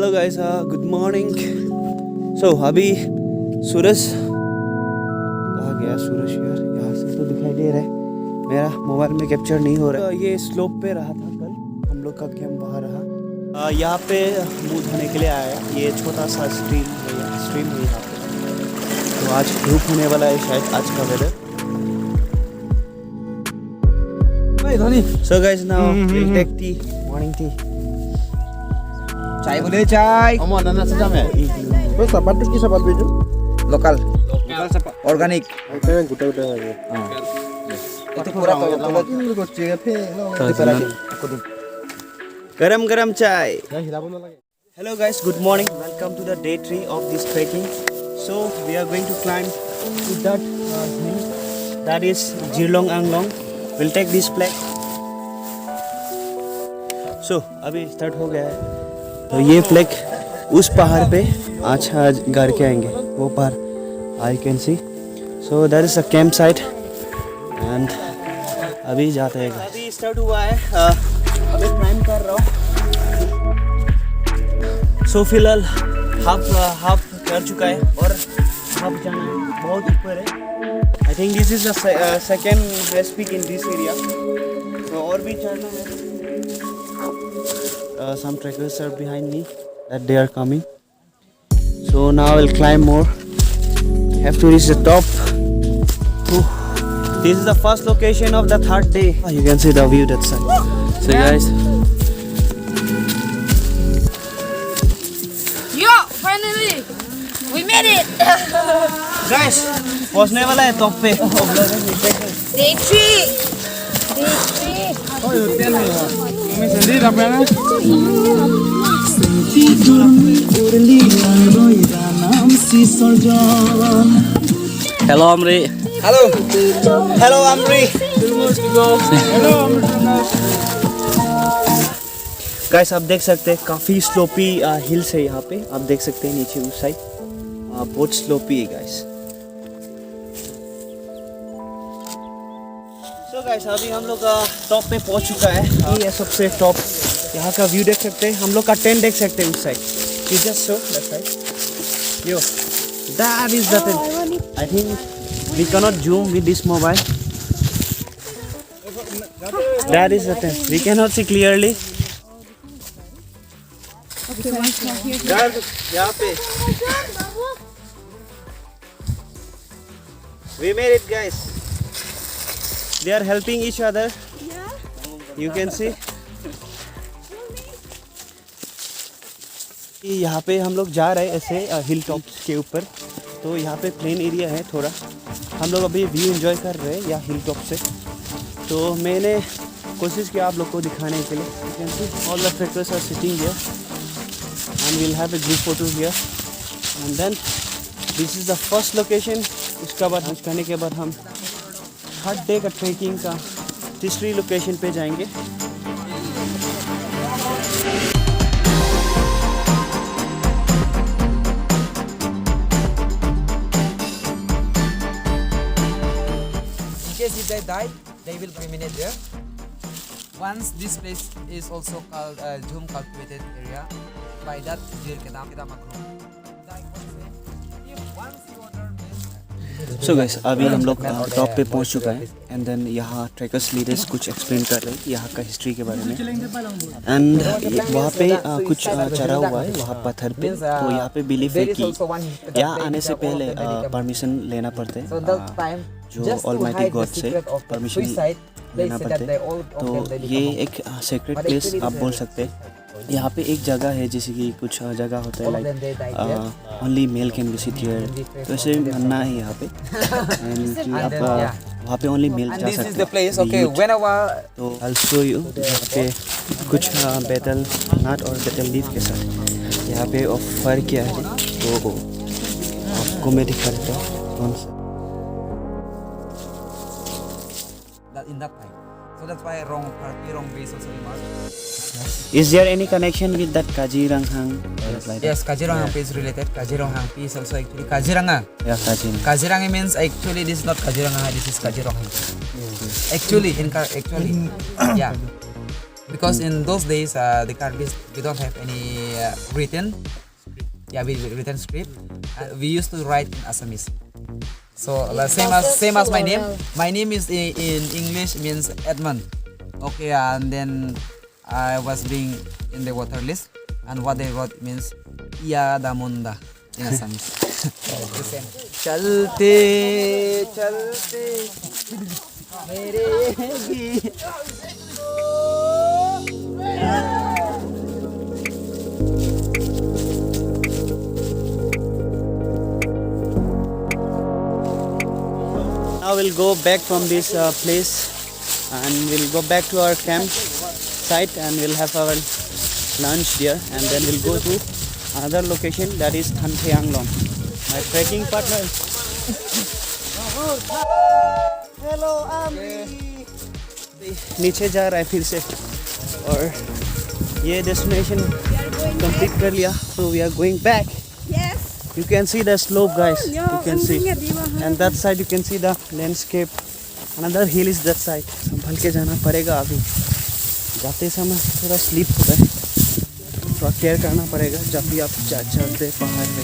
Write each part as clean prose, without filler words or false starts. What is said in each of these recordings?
Hello guys, good morning. So अभी सूरज कहाँ गया? सूरज यार यहाँ से तो दिखाई दे रहा है, मेरा मोबाइल में कैप्चर नहीं हो रहा है। ये स्लोप पे रहा था कल, हम लोग का कैंप वहाँ रहा। यहाँ पे मुँह धोने के लिए आया। ये छोटा सा स्ट्रीम है यहाँ पे। तो आज धूप होने वाला है शायद, आज का weather. So guys, now we'll take tea, morning tea. Chai boleh chai. Kamu ada nasi jam ya? Terus sapat tu kisah sapat baju? Lokal. Organik. Itu yang kuda lagi. Itu kurang kalau itu goceng apa? गरम चाय। Hello guys, good morning. Welcome to the day 3 of this trekking. So we are going to climb to that hill, that is Jirlong Anglong. We'll take this flag. So अभी start हो गया है। तो ये flag उस पहाड़ पे आज घर के आएंगे, वो पहाड़ I can see. So that is a camp site and अभी जाते हैं। अभी स्टार्ट हुआ है, अभी क्लाइंब कर रहा हूँ। सो फिलहाल हाफ कर चुका है और हाफ जाना है, बहुत ऊपर है। I think this is the second best peak in this area. तो और भी चढ़ना है। Some trekkers are behind me, that they are coming. So now I'll climb more. Have to reach the top. This is the first location of the third day. You can see the view that side. So guys, Yo, finally, we made it. guys, पहुंचने वाला है top पे। Day 3. Hello Amri. Hello Amri. Guys आप देख सकते हैं काफ़ी sloppy hills है यहाँ पे। आप देख सकते हैं नीचे उस साइड बहुत स्लोपी है गाइस। सो गाइस अभी हम लोग टॉप पे पहुँच चुका है। ये है सबसे टॉप, यहाँ का व्यू देख सकते हैं। हम लोग का टेंट देख सकते हैं उस side. You just show that side. Yo, that is the tent. I think we cannot zoom with this mobile. That is the tent. We cannot see clearly. यहाँ पे we made it guys. They are helping each other. You can see. यहाँ पे हम लोग जा रहे हैं ऐसे हिल टॉप के ऊपर। तो यहाँ पे प्लेन एरिया है थोड़ा। हम लोग अभी व्यू एंजॉय कर रहे हैं या हिल टॉप से। तो मैंने कोशिश किया आप लोग को दिखाने के लिए। You can see all the trekkers are sitting here and we'll have a group photo here. And then this is the first location. उसका बाद हज करने के बाद हम थर्ड डे का ट्रेकिंग का तीसरी लोकेशन पे जाएंगे। If they die, they will cremate there. Once this place is also called Jhum cultivated area, by that kita makro. If once you order this, so guys अभी हम लोग top पे पहुंच चुका है। एंड देन यहाँ ट्रैकर्स लीडर्स कुछ explain कर रहे हैं यहाँ का हिस्ट्री के बारे में। एंड वहाँ पे कुछ चढ़ा हुआ है वहाँ पत्थर पे। तो यहाँ पे बिलीफ है कि यहाँ आने से पहले परमिशन लेना पड़ता है, जो ऑलमाइटी गॉड से परमिशन लेना पड़ता है। तो ये एक सेक्रेट प्लेस आप बोल सकते हैं। यहाँ पे एक जगह है जैसे कि कुछ जगह होता है like only mail can visit here, तो ऐसे मानना है यहाँ पे। एंड कि आप वहाँ पे ओनली मेल जा सकते हैं। तो आई शो यू यहाँ पे कुछ बेटल नट और बेटल लीफ के साथ यहाँ पे ऑफर किया है। तो आपको मैं दिखा देता हूँ कौन सा। in that time. So that's why wrong base also remarked. Is there any connection with that Kajiranghang? Yes, Kajiranghang is related. Kajiranghang is also actually Kaziranga. Yeah, Kaziranga. Kaziranga means actually this is not Kaziranga, this is Kajiranghang. Actually, yeah. because in those days the Karbis, we don't have any written written script. We used to write in Assamese. So same as my name. My name is in English means Edmund. Okay, and then I was being in the water list, and what they wrote means Iya Damunda in Assamese. The same. Chalte chalte mere git. Now we'll go back from this place and we'll go back to our camp site and we'll have our lunch there, and then we'll go to another location, that is Thante Anglong. My trekking partner. Hello Ami. नीचे जा रहा है फिर से और ये destination complete कर लिया, so we are going back. Yes. You can see the slope, guys. You can see, and that side you can see the landscape. Another hill is that side. संभल के जाना पड़ेगा अभी. जाते समय थोड़ा स्लिप होता है, थोड़ा केयर करना पड़ेगा जब भी आप चढ़ते पहाड़ पे.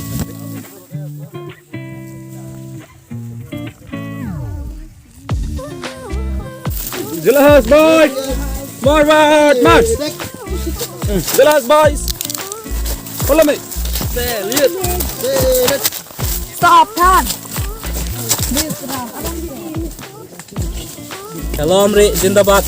Jelas boys! Forward march! Jelas boys! Follow me! Stop, turn. Hello Amri, Zindabad!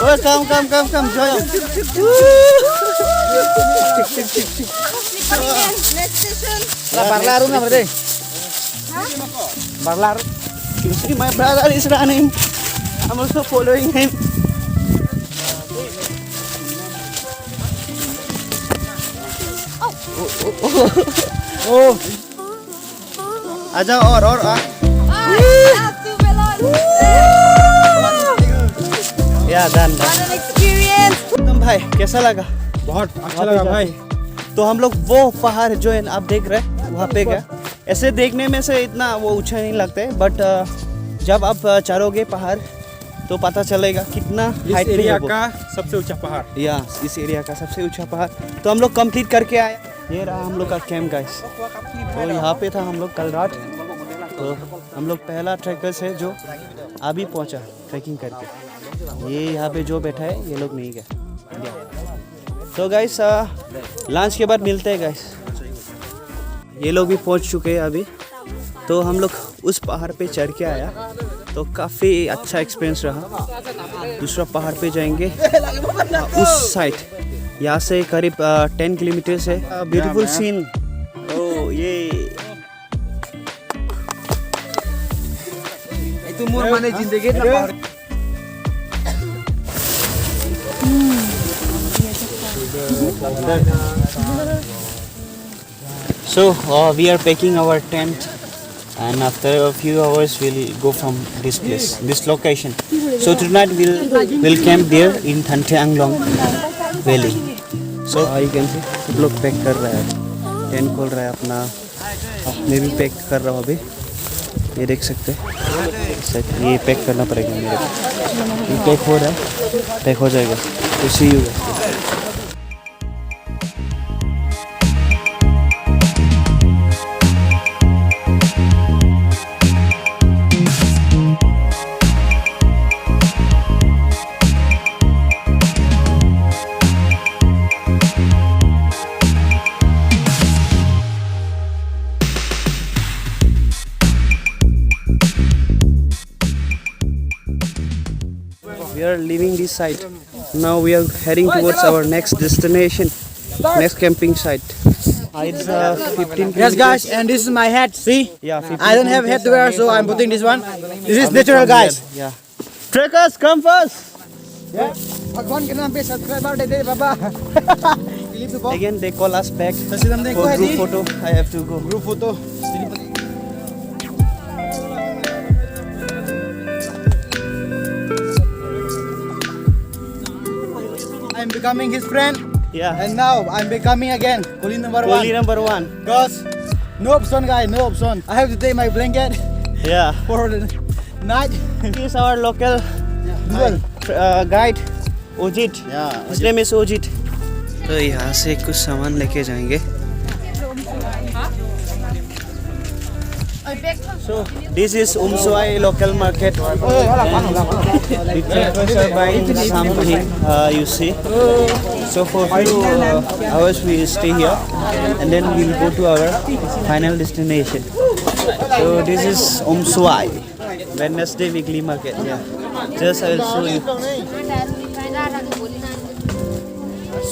Oh, come, join. Next station. Barlaru na berarti. Barlaru. You see, my brother is running. I'm also following him. Oh. आजा और या done. What an experience. तुम भाई कैसा लगा? बहुत अच्छा लगा भाई. तो हम लोग वो पहाड़ जो है आप देख रहे हैं वहाँ पे गए. ऐसे देखने में से इतना वो ऊंचा नहीं लगता है, बट जब आप चढ़ोगे पहाड़ तो पता चलेगा कितना हाइट पे एरिया है वो. का सबसे ऊंचा पहाड़. या इस एरिया का सबसे ऊंचा पहाड़. तो हम लोग कंप्लीट करके आए. ये रहा हम लोग का कैंप गाइस. तो यहाँ पे था हम लोग कल रात. तो हम लोग पहला ट्रैकर्स है जो अभी पहुँचा ट्रैकिंग करके. ये यहाँ पे जो बैठा है ये लोग नहीं गए. तो गाइस लंच के बाद मिलते हैं गाइस. ये लोग भी पहुँच चुके हैं अभी. तो हम लोग उस पहाड़ पे चढ़ के आया, तो काफ़ी अच्छा एक्सपीरियंस रहा. दूसरा पहाड़ पे जाएंगे उस साइड. यहाँ से करीब 10 किलोमीटर है. Beautiful scene. ओ ये Itu mur mana जिंदगी ना पहाड़. So we are packing our tent, and after a few hours we'll go from this place, this location. So tonight we'll camp there in Thante Anglong Valley. So you can see सब लोग pack कर रहा है, tent खोल रहा है अपना. मैं भी पैक कर रहा हूँ अभी. ये देख सकते हैं, ये पैक करना पड़ेगा मेरे को. ये पैक हो रहा है, पैक हो जाएगा. तो सी you. We are leaving this site. Now we are heading towards our next destination, next camping site. It's 15 Yes, guys, kilometers. and this is my hat. See, Yeah, 15 I don't have head to wear, so I'm putting this one. This is natural, guys. Yeah. Trekkers, come first. Bhagwan ke naam pe subscriber de de baba. Again, they call us back for Sasidam dekho hai group ji. photo. I have to go. Group photo. I'm becoming his friend. Yeah. And now I'm becoming again Koli number one. Koli number 1. Because no option, guys, no option. I have to take my blanket Yeah. for the night. He is our local guide, Ojit. Yeah. His name is Ojit. तो यहाँ से कुछ सामान लेके जाएंगे. So this is Umsuai local market. The travelers are buying something, you see. So for few hours we stay here, and then we'll go to our final destination. So this is Umsuai Wednesday weekly market. Yeah, just I will show you.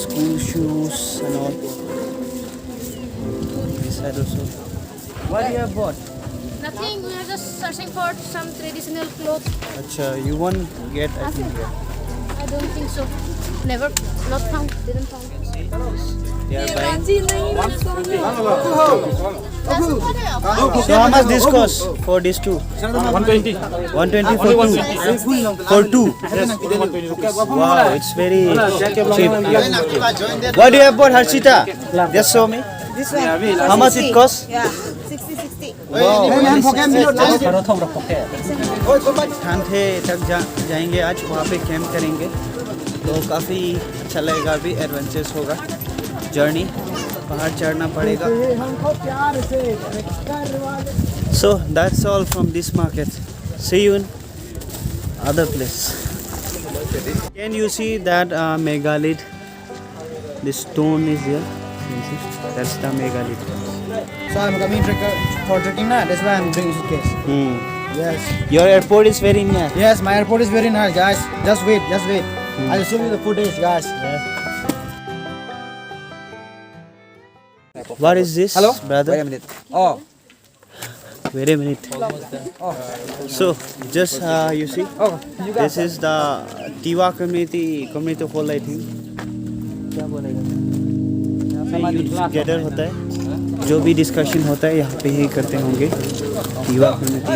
School shoes and all. This side also. What do you have bought? Nothing, we are just searching for some traditional clothes. Acha, you won't get, I think. Yeah. I don't think so. Never, not found, didn't found. They are buying. So how much this cost for these two? 120. 120 for two. For two. Wow, it's very cheap. What do you have bought, Harshita? Just show me. This one. How much it costs? Yeah, 60. Wow. Wow. ठानथे तक जाएंगे आज, वहाँ पे camp करेंगे, तो काफ़ी अच्छा लगेगा. अभी एडवेंचर्स होगा, जर्नी, पहाड़ चढ़ना पड़ेगा. So that's all from this market. See you in other place. Can you see that megalith? The stone is there. You see? That's the megalith. So I'm coming for trekking now. That's why I'm bringing suitcase. Yes. Your airport is very near. Yes, my airport is very nice, guys. Just wait. I'll show you the footage, guys. What is this, Hello? brother? Wait a minute. Oh, Wait a minute. So, just you see, this is the Tiwa community hall, I think. क्या बोलेगा? यहाँ पे youth gather होता है, जो भी discussion होता है यहाँ पे ही करते होंगे. Tiwa community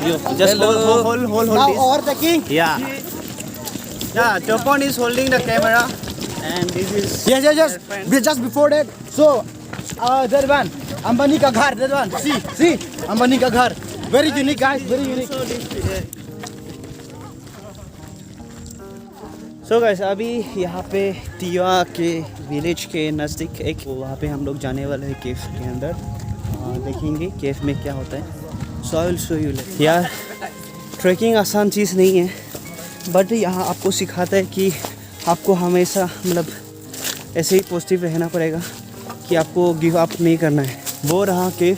youth. Just hold Now this. overtaking. Yeah. Yeah, Topon is holding the camera, and this is. Yes. Just before that. So, that one, Ambani ka ghar. That one. See, Ambani ka ghar. Very unique, guys. Very unique. So guys, अभी यहाँ पे टिवा के village के नज़दीक एक, वहाँ पे हम लोग जाने वाले हैं केव के अंदर. देखेंगे केव में क्या होता है. So I will show you later. यार, ट्रैकिंग आसान चीज़ नहीं है, बट यहाँ आपको सिखाता है कि आपको हमेशा मतलब ऐसे ही पॉजिटिव रहना पड़ेगा, कि आपको गिव अप नहीं करना है. वो रहा केव.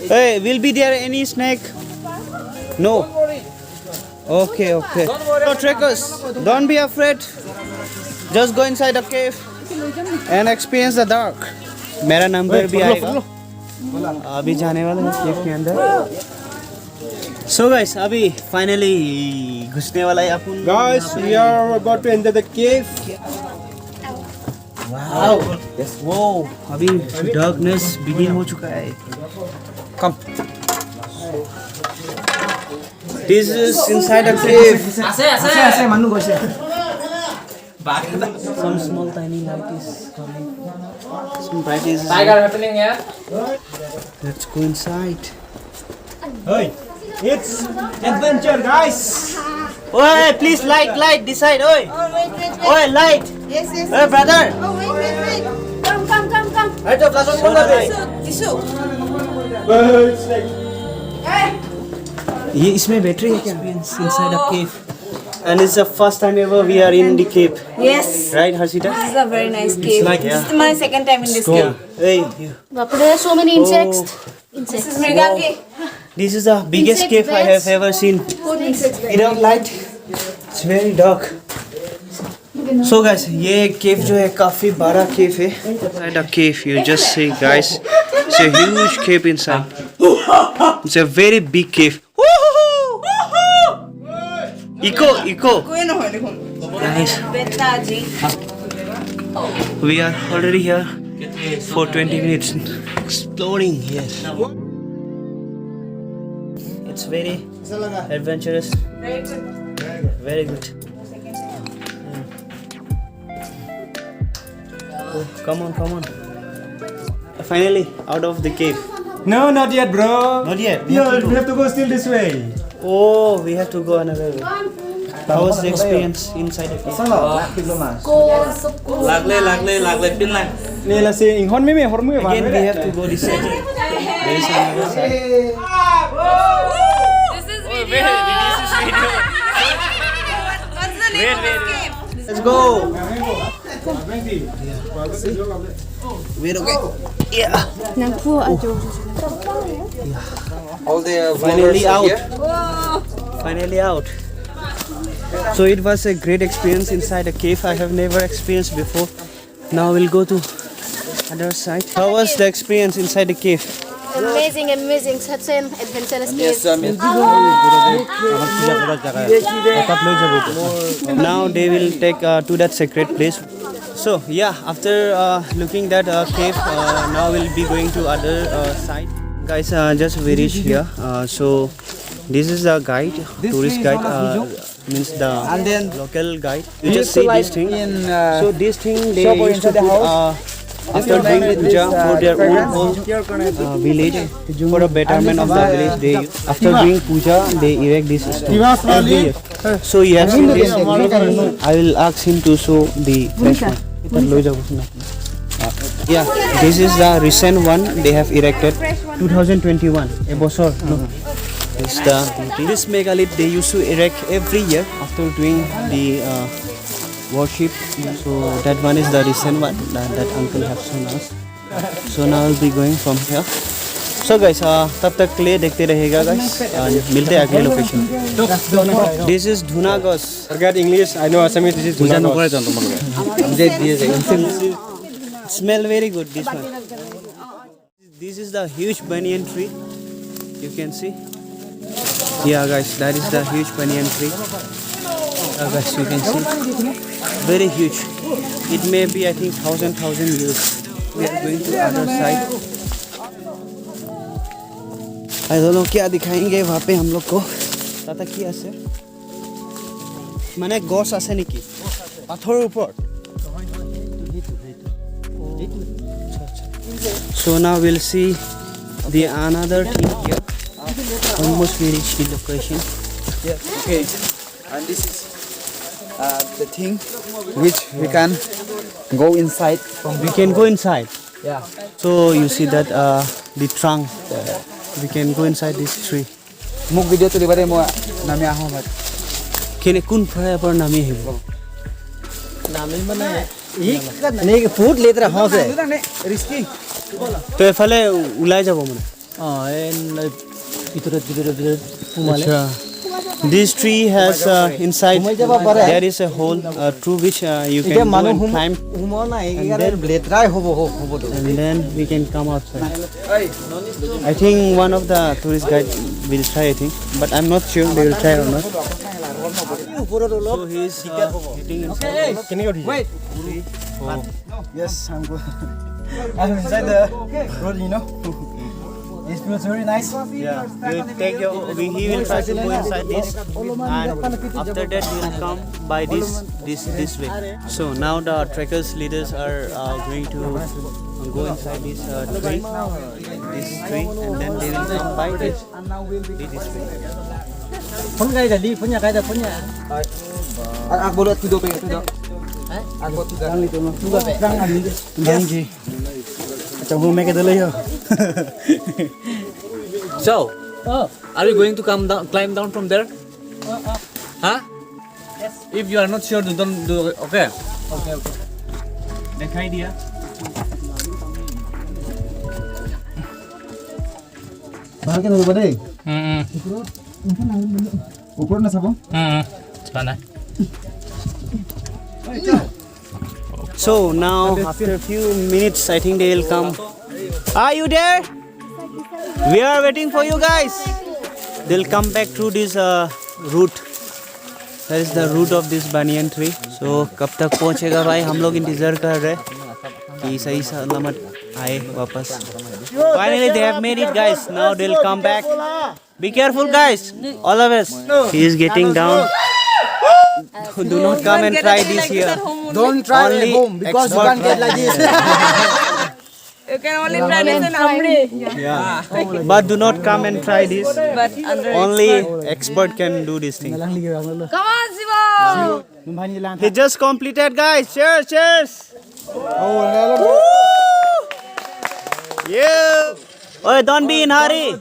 Hey, will be there any snake? No. Okay. So trekkers, don't be afraid. Just go inside the cave and experience the dark. मेरा नंबर भी आएगा. अभी जाने वाला है केव के अंदर. So guys, अभी finally घुसने वाला है अपन. Guys, we are about to enter the cave. Wow. Yes. Wow. अभी darkness begin हो चुका है. come. This is inside a cave. Some small tiny light is coming. Some bright is. Tiger happening here. Let's go inside. Hey, it's adventure, guys. Oi, please light this side. Oi, Oh, wait. oi, light. Yes. Oi, brother. Oh, wait. Come. Right, तो flash on बोल रहे. Tissue. It's like ये इसमें battery है क्या? Inside a cave. And it's the first time ever we are in the cave, Yes. right, Harshita? This is a very nice cave. like- This is my second time in this cave. Hey, you. There are so many insects. This is Mriga cave. This is the biggest Insect cave I beds. have ever seen. Without light, it's very dark. So guys, ये cave जो है काफी बड़ा cave है. Inside the cave, you just see, guys, it's a huge cave inside. It's a very big cave. Eco. Guys, Betaji. we are already here for 20 minutes exploring here. It's very adventurous. Very good. Come on, come on. Finally, out of the cave. No, not yet, bro. Not yet. We have to go still this way. Oh, we have to go another way. How was the experience inside the cave? Này là xe in hôn mấy hôn mấy Again, we have to go this side. There is another side. This is video. What's the name of this cave? Let's go. Wait, okay. Yeah. All the Finally out. Whoa. Finally out. So it was a great experience inside a cave I have never experienced before. Now we'll go to other side. How was the experience inside the cave? Amazing, amazing. Such an adventurous cave. Now they will take to that sacred place. So yeah, after looking that cave, now we'll be going to other side. Guys, just we reached here. So this is the guide, tourist guide. Means the local guide. You just see this thing. So this thing they used to put after doing puja for their own whole village, for the betterment of the village. They after doing puja they erect this stone every year. So you have seen this. I will ask him to show the fresh one. Yeah, this is the recent one they have erected 2021. This megalith they used to erect every year after doing the worship. So that one is the recent one that uncle have shown us. So now I'll be going from here. So guys, तब तक के लिए देखते रहेगा guys. मिलते हैं अगले location. This is Dhunagos. Forget English. I know Assamese. This is Dhunagos. Smell very good this one. This is the huge banyan tree. You can see. Yeah guys, that is the huge banyan tree. Guys, you can see. Very huge. It may be I think 1,000 years. We are going to other side. I don't know क्या दिखाएंगे वहाँ पे हम लोग को. ताता क्या है? माने गॉस आसे निकी. पाथर ऊपर. So now we'll see the another thing here. Almost we reached the location. Yeah, okay. And this is the thing which we can go inside from. We can go inside. Yeah. So you see that the trunk. We can go inside this tree. Muk video tu dibare mo nami aho mat. Kene kun phaya par nami hibo. Nei food letra ho se. Risky. तो एफाले उलाई जाबो माने This tree has inside there is a hole through which you can go and climb and then we can come outside. I think one of the tourist guide will try I think, but I'm not sure they will try or not. So he is hitting inside. Can you Wait. Yes, I'm good. I'm inside the road, you know. It feels very nice. Yeah, he will try to go inside this, and after that he will come by this way. So now the trekkers leaders are going to go inside this tree, and then they will come by this way. Phun gai da di, phun gai da. Ak bolot video pe tu do. Ak bot tu gang itu no. Tu ga pe. Gang ani. Gang ji. Chồng hương mấy cái tới lấy không? So, are you going to climb down from there? Huh? Yes. If you are not sure, don't do it. Okay. Okay. दिखाई दिया. बाहर के number दे. ऊपर ना सबो. Sana. So now after a few minutes I think they will come. Are you there? We are waiting for you guys. They'll come back through this route. That is the root of this banyan tree. So कब तक पहुँचेगा भाई हम लोग इंतज़ार कर रहे कि सही सलामत आए वापस. Finally they have made it guys. Now they'll come back. Be careful guys. All of us. He is getting down. Do not come and try this here. Don't try at home because you can't get like this. You can only try this in Amri. But do not come and try this. But under Only expert can do this thing. Come on, Siva! He just completed, guys. Cheers, cheers. Yeah. Oh, don't be in hurry.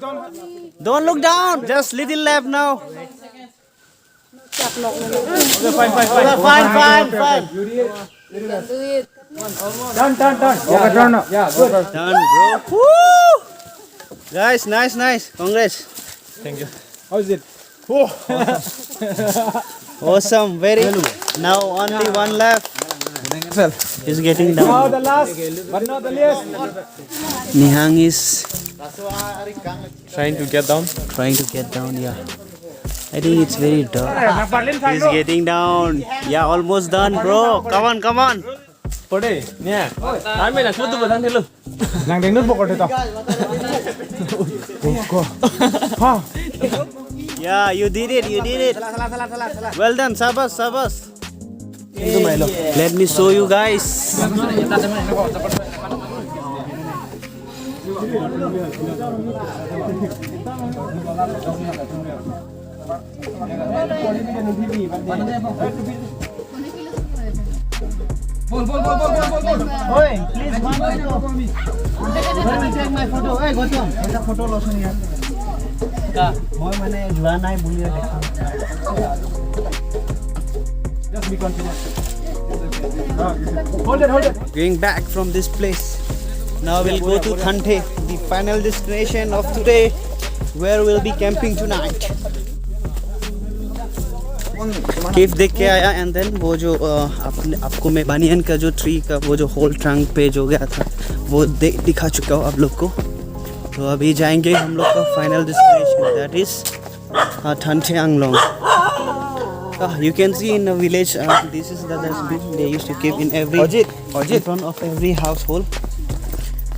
Don't look down. Just little left now. Fine. Done, Done, bro. Woo! Guys, nice. Congrats. How is it? Awesome. Very. Now only one left. He's getting Now down. the last, but not the least. Nihang is Trying to get down. trying to get down. Yeah. I think it's very dark. He's getting down. Yeah, almost done, bro. Come on. Pode, nha. Anh mới là chút tu vào thang thế luôn. Nàng đánh nước bột rồi tao. Yeah, you did it. Well done, Sabas. Let me show you guys. Hold it. Going back from this place. Now we'll go to Thante, the final destination of today, where we'll be camping tonight. केव देख के आया and then वो जो आपको मैं बनियन का जो tree का वो जो होल ट्रंक पे जो गया था वो दिखा चुका हूँ आप लोग को. तो अभी जाएंगे हम लोग का फाइनल डेस्टिनेशन, दैट इज ठंठे Anglong. You can see in a village, this is the dustbin they used to keep in every in front of every household.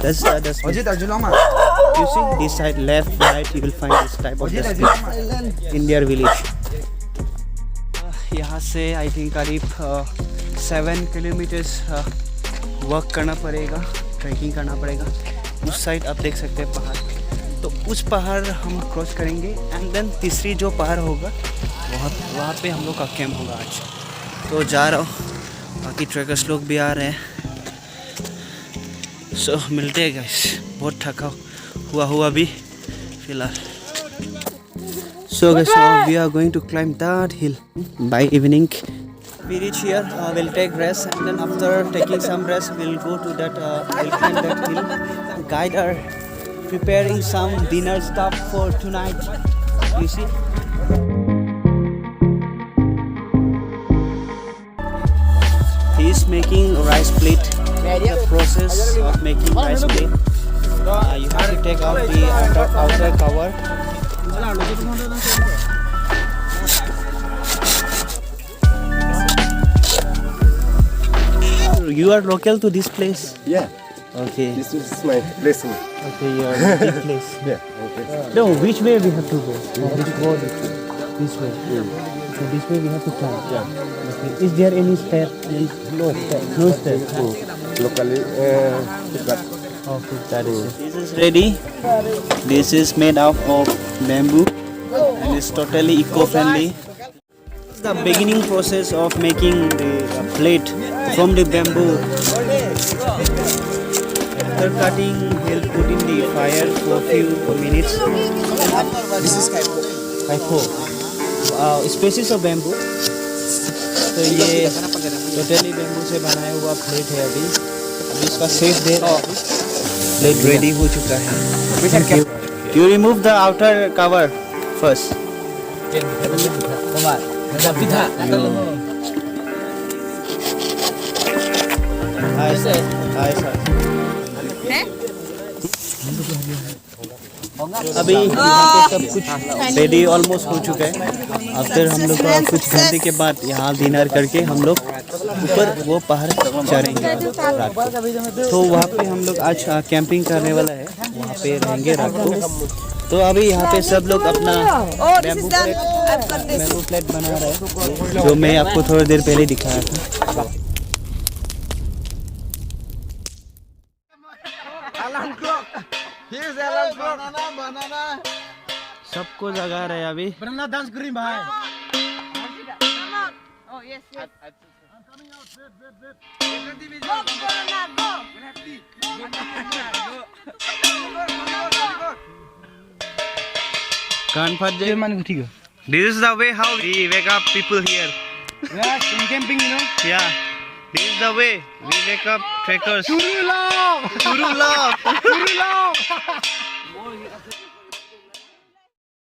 That's the dustbin. You see this side, left, right, you will find this type of dustbin in their village. यहाँ से I think करीब 7 kilometres walk करना पड़ेगा, trekking करना पड़ेगा. उस side आप देख सकते हैं पहाड़, तो उस पहाड़ हम क्रॉस करेंगे एंड देन तीसरी जो पहाड़ होगा वहाँ पे हम लोग का कैंप होगा आज. तो जा रहा हूँ, बाकी ट्रैकर्स लोग भी आ रहे हैं. सो मिलते हैं गाइस, बहुत थका हुआ भी फिलहाल. So guys, we are going to climb that hill by evening. We reach here, we'll take rest, and then after taking some rest, we'll go to that, we'll climb that hill. Guide are preparing some dinner stuff for tonight. You see? He is making rice plate. The process of making rice plate. You have to take out the outer cover. You are local to this place? Yeah, Okay. this is my place. Okay, your big place. Yeah, okay. No, which way we have to go? Which road? This way. So this way we have to climb. Yeah. Okay. Is there any step? No step. No step. Locally, but Okay, that is it. This is ready. This is made out of bamboo and it's totally eco-friendly. The beginning process of making the plate from the bamboo. After cutting, we'll put in the fire for a few minutes. This is kaifo. Species of bamboo. तो ये totally bamboo से बनाया हुआ plate है. अभी इसका shape दे रहा है. प्लेट रेडी हो चुका है. You remove the outer cover first. अभी यहाँ पे सब कुछ रेडी ऑलमोस्ट हो चुका है. आफ्टर हम लोग का कुछ घंटे के बाद यहाँ डिनर करके हम लोग ऊपर वो पहाड़ चढ़ेंगे रात को. तो वहाँ पे हम लोग आज कैंपिंग करने वाला है, वहाँ पे रहेंगे रात को. तो अभी यहाँ पे सब लोग अपना बैम्बू प्लेट बना रहे हैं, जो मैं आपको थोड़ी देर पहले दिखाया था. Here's Alan banana. सबको जगा रहे हैं अभी. Banana dance green bhai. Oh, yes, yes. कान फट जाए. This is the way how we wake up people here. Yeah, camping, you know. Yeah. This is the way we wake up trekkers. Turu love. Turu love.